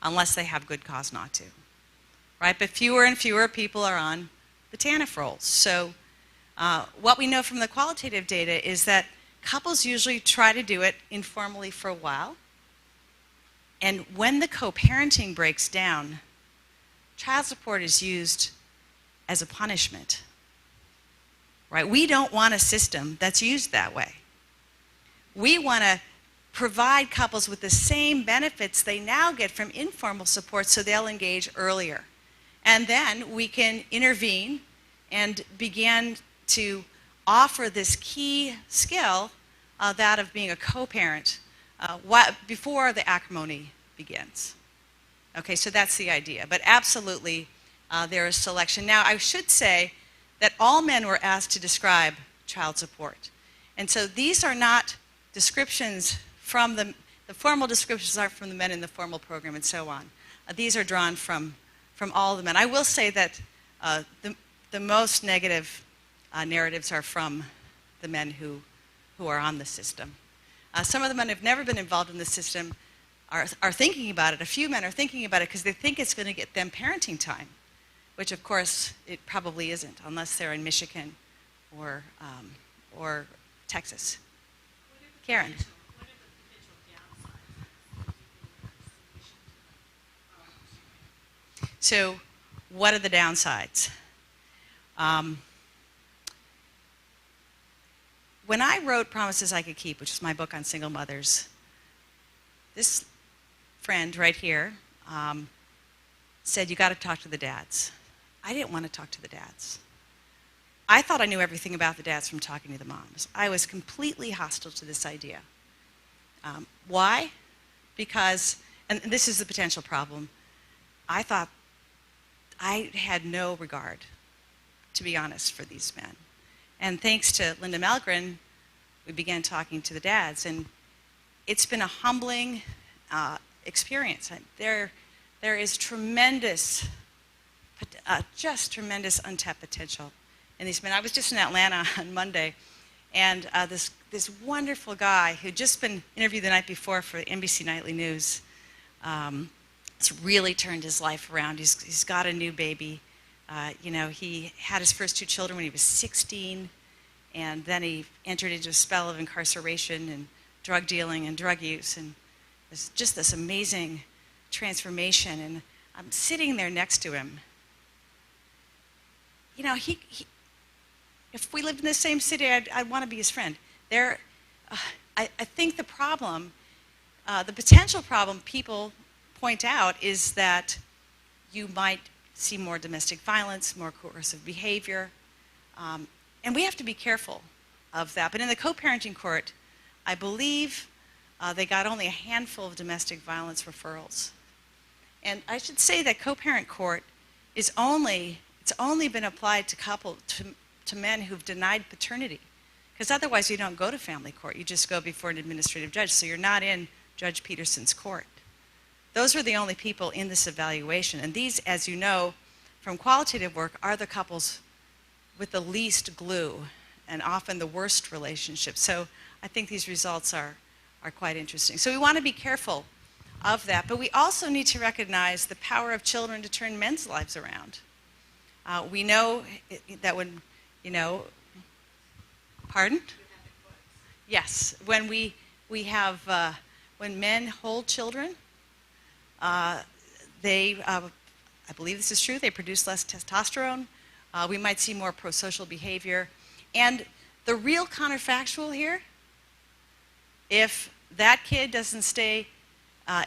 unless they have good cause not to. Right? But fewer and fewer people are on the TANF rolls. So what we know from the qualitative data is that couples usually try to do it informally for a while. And when the co-parenting breaks down, child support is used as a punishment. Right? We don't want a system that's used that way. We want to provide couples with the same benefits they now get from informal support so they'll engage earlier. And then we can intervene and begin to offer this key skill, that of being a co-parent, before the acrimony begins. Okay, so that's the idea. But absolutely, there is selection. Now, I should say that all men were asked to describe child support. And so these are not descriptions from the formal descriptions aren't from the men in the formal program and so on. These are drawn from all the men. I will say that the most negative narratives are from the men who are on the system. Some of the men who have never been involved in the system are thinking about it. A few men are thinking about it because they think it's going to get them parenting time, which of course it probably isn't, unless they're in Michigan or Texas. Karen. So what are the downsides? when I wrote Promises I Could Keep, which is my book on single mothers, this friend right here said, you got to talk to the dads. I didn't want to talk to the dads. I thought I knew everything about the dads from talking to the moms. I was completely hostile to this idea. Why? Because, and this is the potential problem, I thought I had no regard, to be honest, for these men. And thanks to Linda Malgren, we began talking to the dads, and it's been a humbling experience. There is tremendous, just tremendous untapped potential in these men. I was just in Atlanta on Monday, and this wonderful guy who'd just been interviewed the night before for NBC Nightly News, has really turned his life around. He's got a new baby. He had his first 2 children when he was 16, and then he entered into a spell of incarceration and drug dealing and drug use, and it's just this amazing transformation. And I'm sitting there next to him. If we lived in the same city, I'd want to be his friend. I think the problem, the potential problem people point out is that you might see more domestic violence, more coercive behavior, and we have to be careful of that. But in the co-parenting court, I believe they got only a handful of domestic violence referrals. And I should say that co-parent court it's only been applied to men who've denied paternity, because otherwise you don't go to family court. You just go before an administrative judge, so you're not in Judge Peterson's court. Those are the only people in this evaluation, and these, as you know from qualitative work, are the couples with the least glue and often the worst relationships. So I think these results are quite interesting. So we want to be careful of that, but we also need to recognize the power of children to turn men's lives around. We know that when, pardon? Yes, when when men hold children, I believe this is true, they produce less testosterone. We might see more prosocial behavior. And the real counterfactual here, if that kid doesn't stay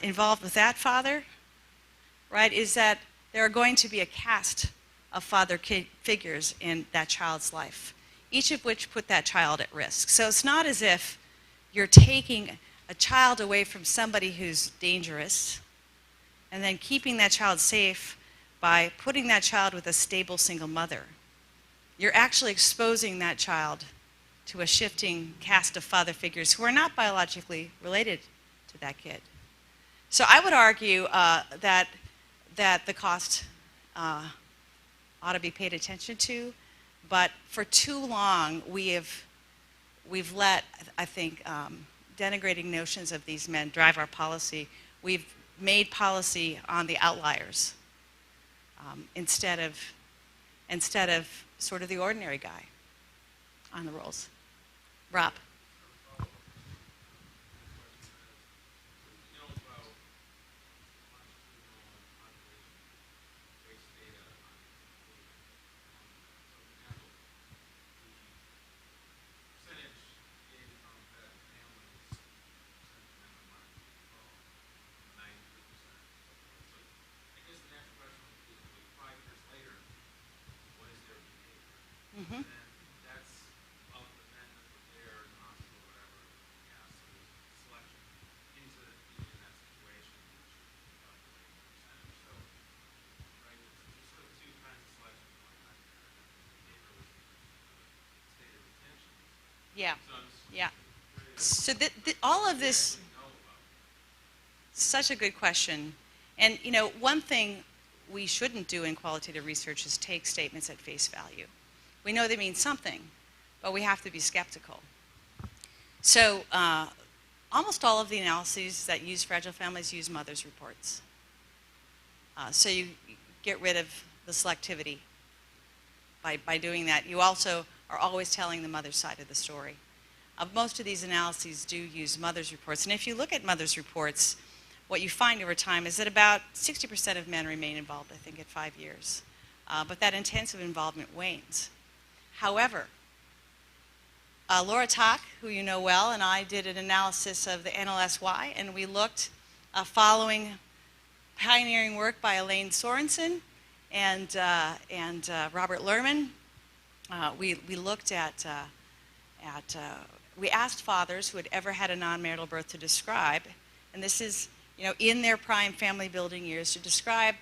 involved with that father, right, is that there are going to be a cast of father-kid figures in that child's life, each of which put that child at risk. So it's not as if you're taking a child away from somebody who's dangerous and then keeping that child safe by putting that child with a stable single mother. You're actually exposing that child to a shifting cast of father figures who are not biologically related to that kid. So I would argue that the cost ought to be paid attention to, but for too long we've let, I think, denigrating notions of these men drive our policy. We've made policy on the outliers instead of sort of the ordinary guy on the rolls. Rob. Mm-hmm. And that's of the men that were there in the hospital or whatever, yeah, so there's selection into being in that situation, which is calculating the percentage. So, right, there's sort of 2 kinds of selection going on here. And the paper was the state of retention. Yeah. So I'm just Yeah. curious, So all of this, what do we know about it? such a good question. And one thing we shouldn't do in qualitative research is take statements at face value. We know they mean something, but we have to be skeptical. So almost all of the analyses that use fragile families use mothers' reports. So you get rid of the selectivity by doing that. You also are always telling the mother's side of the story. Most of these analyses do use mothers' reports. And if you look at mothers' reports, what you find over time is that about 60% of men remain involved, I think, at 5 years. But that intensive involvement wanes. However, Laura Tock, who you know well, and I did an analysis of the NLSY, and we looked following pioneering work by Elaine Sorensen and Robert Lerman. We looked at we asked fathers who had ever had a non-marital birth to describe, and this is, in their prime family building years, to describe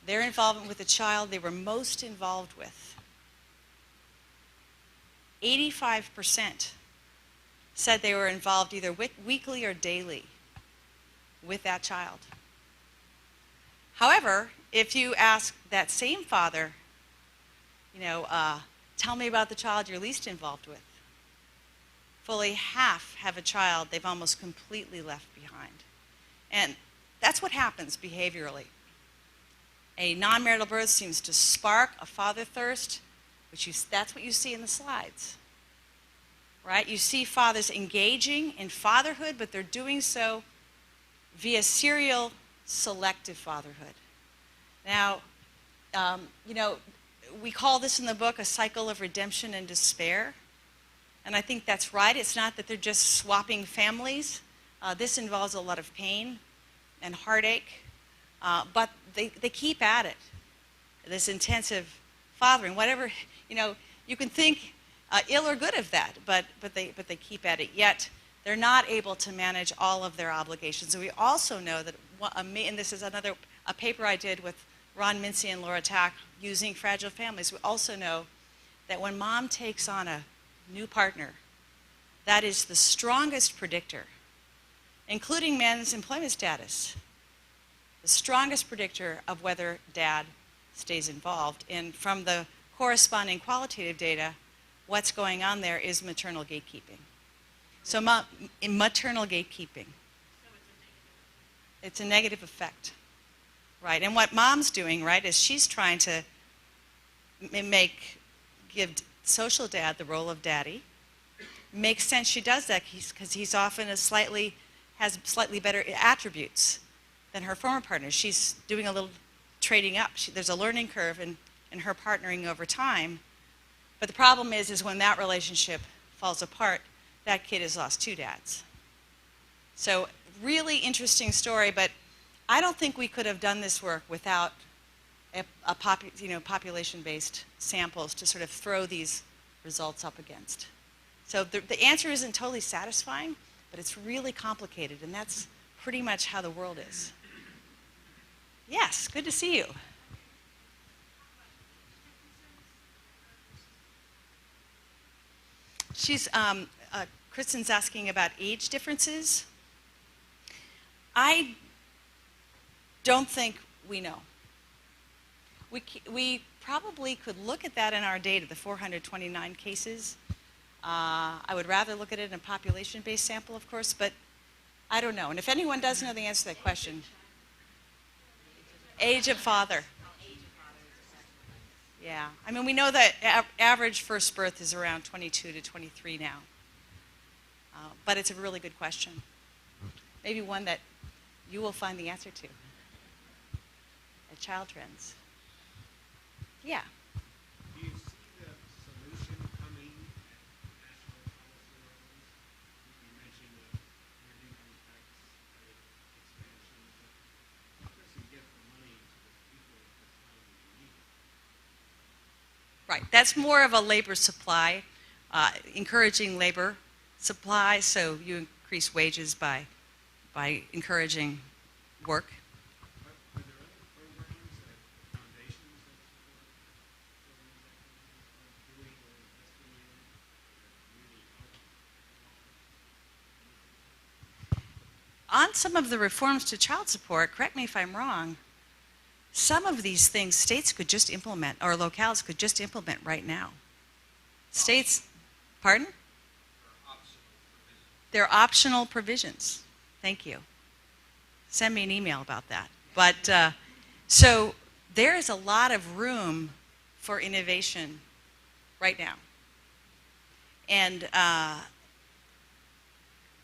their involvement with the child they were most involved with. 85% said they were involved either weekly or daily with that child. However, if you ask that same father, tell me about the child you're least involved with, fully half have a child they've almost completely left behind. And that's what happens behaviorally. A non-marital birth seems to spark a father thirst, that's what you see in the slides, right? You see fathers engaging in fatherhood, but they're doing so via serial selective fatherhood. Now, we call this in the book a cycle of redemption and despair, and I think that's right. It's not that they're just swapping families. This involves a lot of pain and heartache, but they keep at it, this intensive fathering, whatever, you can think ill or good of that, but they keep at it. Yet they're not able to manage all of their obligations. And we also know that, and this is a paper I did with Ron Mincy and Laura Tack using fragile families. We also know that when mom takes on a new partner, that is the strongest predictor, including men's employment status, the strongest predictor of whether dad stays involved. And from the corresponding qualitative data, what's going on there is maternal gatekeeping. So maternal gatekeeping. It's a negative effect, right? And what mom's doing, right, is she's trying to give social dad the role of daddy. Makes sense she does that because he's often has slightly better attributes than her former partner. She's doing a little trading up. There's a learning curve in her partnering over time. But the problem is when that relationship falls apart, that kid has lost two dads. So really interesting story, but I don't think we could have done this work without population-based samples to sort of throw these results up against. So the answer isn't totally satisfying, but it's really complicated, and that's pretty much how the world is. Yes, good to see you. Kristen's asking about age differences. I don't think we know. We probably could look at that in our data, the 429 cases. I would rather look at it in a population-based sample, of course, but I don't know. And if anyone does know the answer to that question, age of father. Yeah, I mean, we know that average first birth is around 22 to 23 now. But it's a really good question. Maybe one that you will find the answer to at Child Trends. Yeah. Do you see the solution coming at national policy levels? You mentioned the emerging tax credit expansion, but how does he get the money to the people at the time they need it? Right, that's more of a labor supply, encouraging labor supply, so you increase wages by encouraging work. Are there other programs that foundations that support programs that are doing or investing in that really help? On some of the reforms to child support, correct me if I'm wrong, some of these things states could just implement, or locales could just implement right now. States, pardon? They're optional provisions. Thank you. Send me an email about that. But so there is a lot of room for innovation right now. And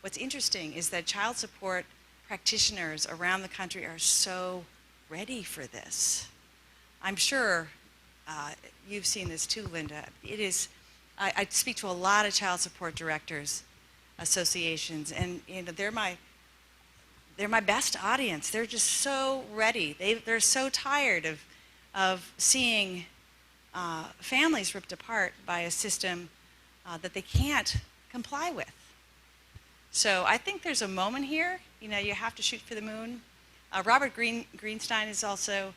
what's interesting is that child support practitioners around the country are so ready for this. I'm sure you've seen this too, Linda. It is I speak to a lot of child support directors associations, and they're my best audience. They're just so ready. They're so tired of seeing families ripped apart by a system that they can't comply with. So I think there's a moment here. You have to shoot for the moon. Robert Greenstein is also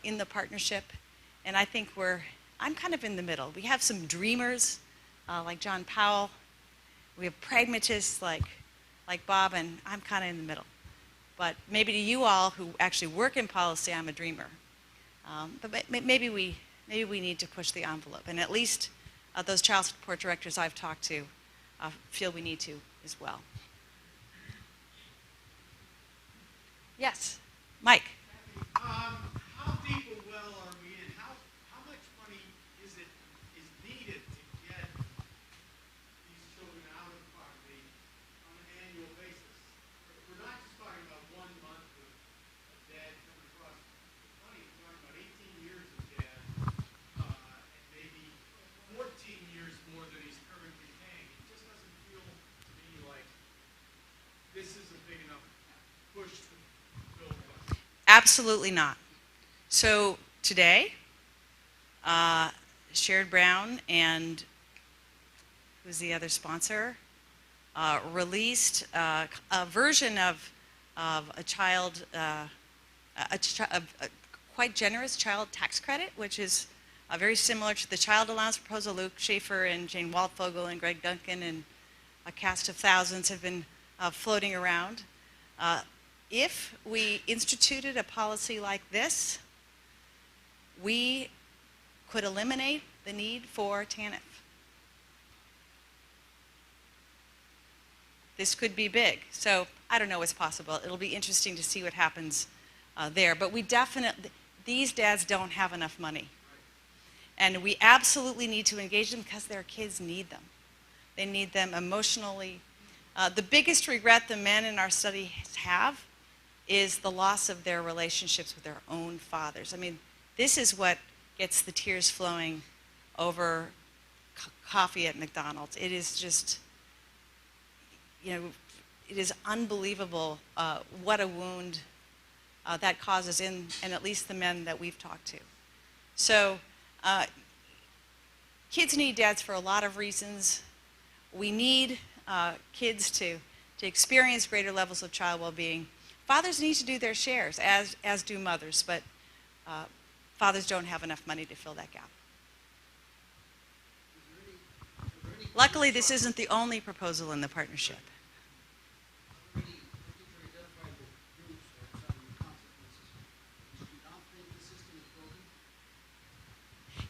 in the partnership, and I think I'm kind of in the middle. We have some dreamers like John Powell. We have pragmatists like Bob, and I'm kind of in the middle. But maybe to you all who actually work in policy, I'm a dreamer. But maybe we need to push the envelope, and at least those child support directors I've talked to feel we need to as well. Yes, Mike. How deep a well are we in? How much money is needed to get these children out of poverty on an annual basis? We're not just talking about 1 month of dad coming across the money. We're talking about 18 years of dad and maybe 14 years more than he's currently paying. It just doesn't feel to me like this is a big enough push to build up. Absolutely not. So today, Sherrod Brown and who's the other sponsor released a version of a quite generous child tax credit, which is very similar to the child allowance proposal. Luke Schaefer and Jane Waldfogel and Greg Duncan and a cast of thousands have been floating around. If we instituted a policy like this, we could eliminate the need for TANF. This could be big. So I don't know what's possible. It'll be interesting to see what happens there. But these dads don't have enough money. And we absolutely need to engage them because their kids need them. They need them emotionally. The biggest regret the men in our study have is the loss of their relationships with their own fathers. I mean, this is what gets the tears flowing over coffee at McDonald's. It is just, it is unbelievable what a wound that causes in at least the men that we've talked to. So kids need dads for a lot of reasons. We need kids to experience greater levels of child well-being. Fathers need to do their shares, as do mothers, but fathers don't have enough money to fill that gap. Luckily, this isn't the only proposal in the partnership.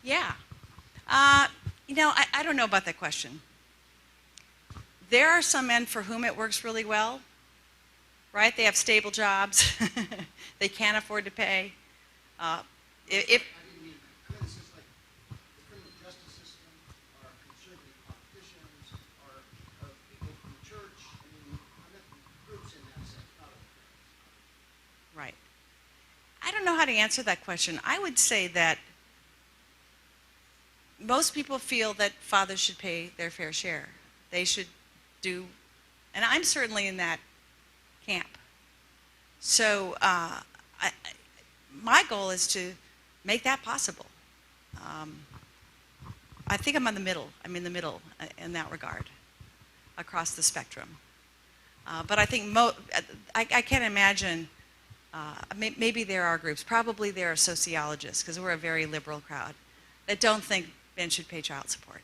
Yeah. I don't know about that question. There are some men for whom it works really well, right? They have stable jobs. They can't afford to pay. If This is like the criminal justice system, our conservative politicians, our people from the church. I met groups in that sense, not all friends. Right. I don't know how to answer that question. I would say that most people feel that fathers should pay their fair share. They should do, and I'm certainly in that camp. So my goal is to make that possible. I think I'm in the middle. I'm in the middle in that regard, across the spectrum. But I think I can't imagine. Maybe there are groups. Probably there are sociologists, because we're a very liberal crowd, that don't think men should pay child support.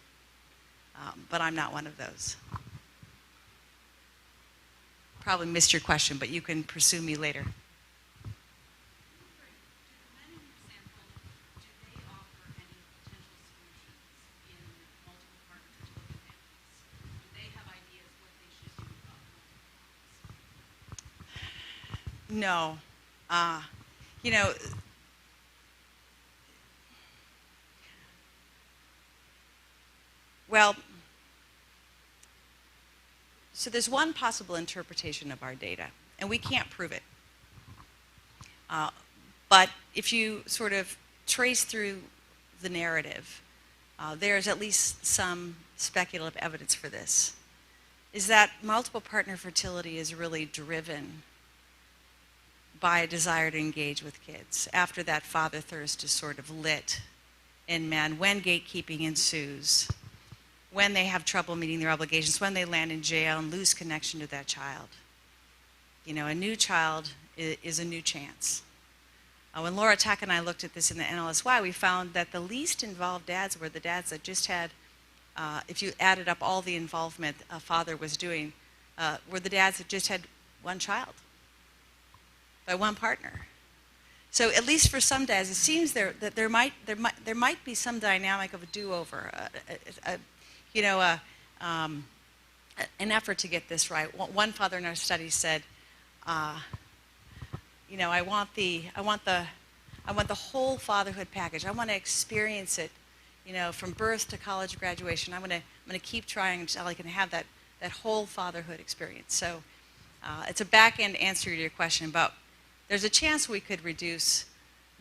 But I'm not one of those. Probably missed your question, but you can pursue me later. No. Well, so there's one possible interpretation of our data, and we can't prove it. But if you sort of trace through the narrative, there's at least some speculative evidence for this, is that multiple partner fertility is really driven by a desire to engage with kids after that father thirst is sort of lit in men, when gatekeeping ensues, when they have trouble meeting their obligations, when they land in jail and lose connection to that child. You know, a new child is a new chance. When Laura Tuck and I looked at this in the NLSY, we found that the least involved dads were the dads that just had, if you added up all the involvement a father was doing, were the dads that just had one child by one partner. So at least for some dads, it seems that there might be some dynamic of a do-over, an effort to get this right. One father in our study said, I want the whole fatherhood package. I want to experience it, from birth to college graduation. I'm going to keep trying until I can have that whole fatherhood experience. So it's a back-end answer to your question about there's a chance we could reduce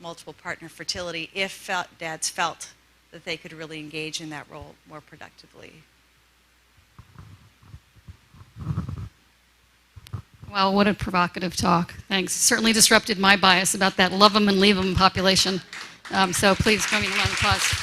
multiple partner fertility if dads felt that they could really engage in that role more productively. Well, what a provocative talk. Thanks. Certainly disrupted my bias about that love 'em and leave 'em population. So please join me in a round of applause.